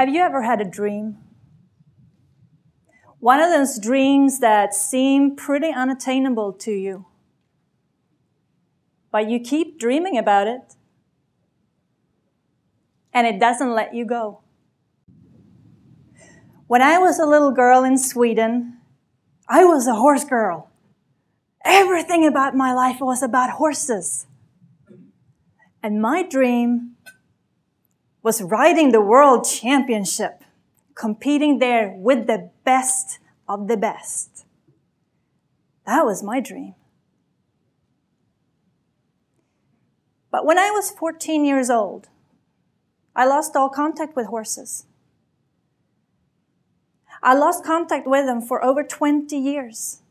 Have you ever had a dream? One of those dreams that seem pretty unattainable to you, but you keep dreaming about it, and it doesn't let you go. When I was a little girl in Sweden, I was a horse girl. Everything about my life was about horses. And my dream was riding the world championship, competing there with the best of the best. That was my dream. But when I was 14 years old, I lost all contact with horses. I lost contact with them for over 20 years.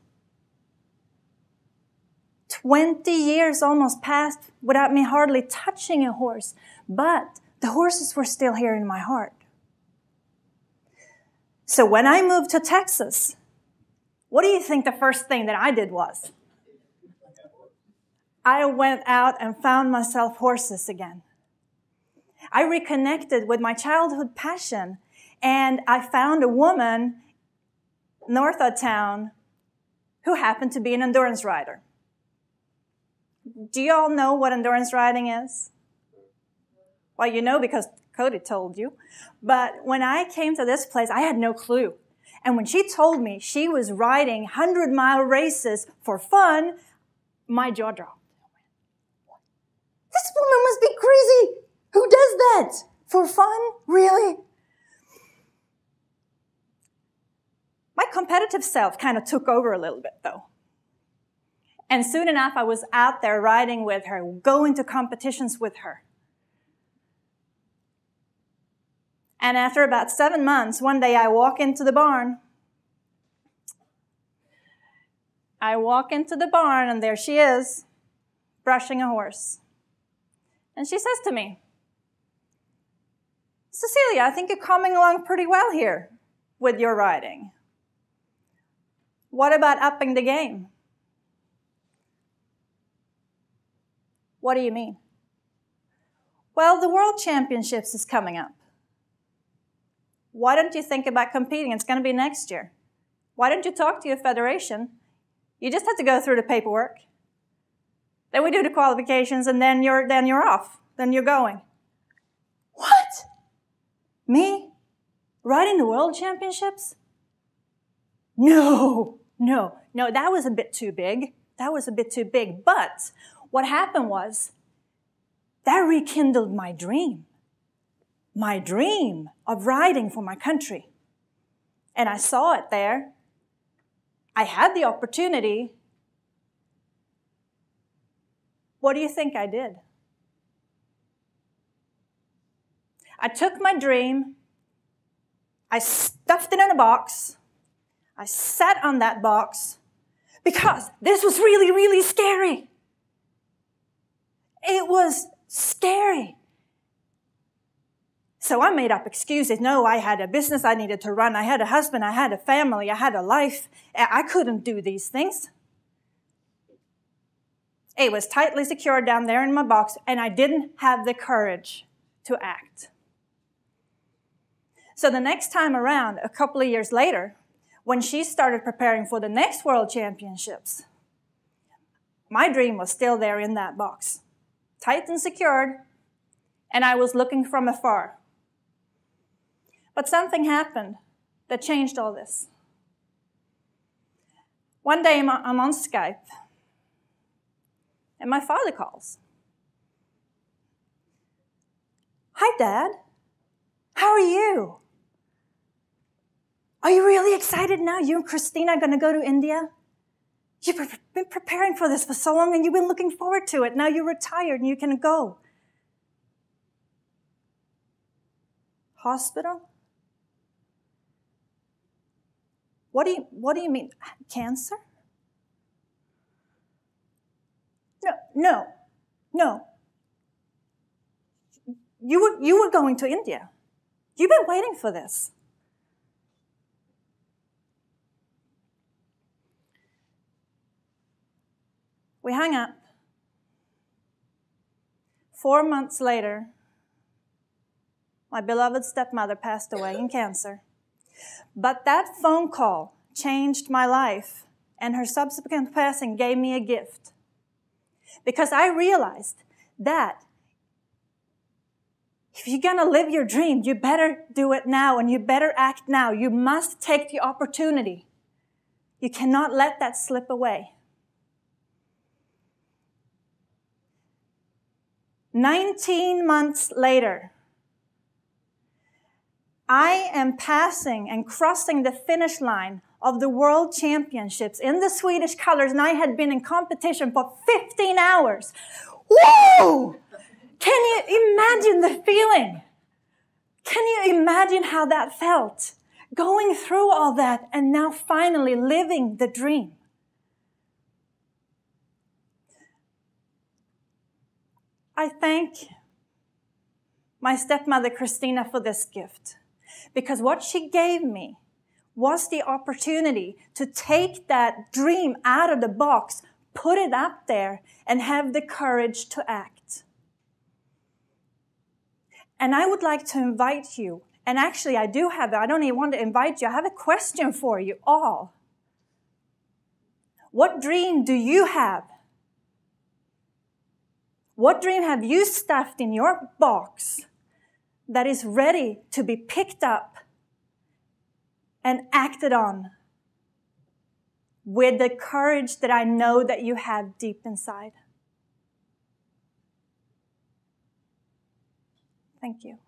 20 years almost passed without me hardly touching a horse, but the horses were still here in my heart. So when I moved to Texas, what do you think the first thing that I did was? I went out and found myself horses again. I reconnected with my childhood passion, and I found a woman north of town who happened to be an endurance rider. Do you all know what endurance riding is? Well, you know because Cody told you. But when I came to this place, I had no clue. And when she told me she was riding 100-mile races for fun, my jaw dropped. This woman must be crazy. Who does that? For fun? Really? My competitive self kind of took over a little bit, though. And soon enough, I was out there riding with her, going to competitions with her. And after about 7 months, one day I walk into the barn. And there she is, brushing a horse. And she says to me, "Cecilia, I think you're coming along pretty well here with your riding. What about upping the game?" "What do you mean?" "Well, the World Championships is coming up. Why don't you think about competing? It's going to be next year. Why don't you talk to your federation? You just have to go through the paperwork. Then we do the qualifications, and then you're off. Then you're going." What? Me? Riding the World Championships? No, that was a bit too big. But what happened was, that rekindled my dream of riding for my country. And I saw it there. I had the opportunity. What do you think I did? I took my dream, I stuffed it in a box, I sat on that box, because this was really, really scary. It was scary. So I made up excuses. No, I had a business I needed to run. I had a husband. I had a family. I had a life. I couldn't do these things. It was tightly secured down there in my box, and I didn't have the courage to act. So the next time around, a couple of years later, when she started preparing for the next World Championships, my dream was still there in that box, tight and secured, and I was looking from afar. But something happened that changed all this. One day I'm on Skype, and my father calls. "Hi, Dad. How are you? Are you really excited now? You and Christina are going to go to India? You've been preparing for this for so long, and you've been looking forward to it. Now you're retired, and you can go." Hospital? What do you mean? Cancer? No. You were going to India. You've been waiting for this. We hung up. 4 months later, My beloved stepmother passed away in cancer. But that phone call changed my life, and her subsequent passing gave me a gift. Because I realized that if you're going to live your dream, you better do it now, and you better act now. You must take the opportunity. You cannot let that slip away. 19 months later, I am passing and crossing the finish line of the World Championships in the Swedish colors, and I had been in competition for 15 hours. Whoa! Can you imagine the feeling? Can you imagine how that felt? Going through all that and now finally living the dream. I thank my stepmother Christina for this gift, because what she gave me was the opportunity to take that dream out of the box, put it up there, and have the courage to act. And I would like to invite you, and actually I don't even want to invite you, I have a question for you all. What dream do you have? What dream have you stuffed in your box that is ready to be picked up and acted on with the courage that I know that you have deep inside? Thank you.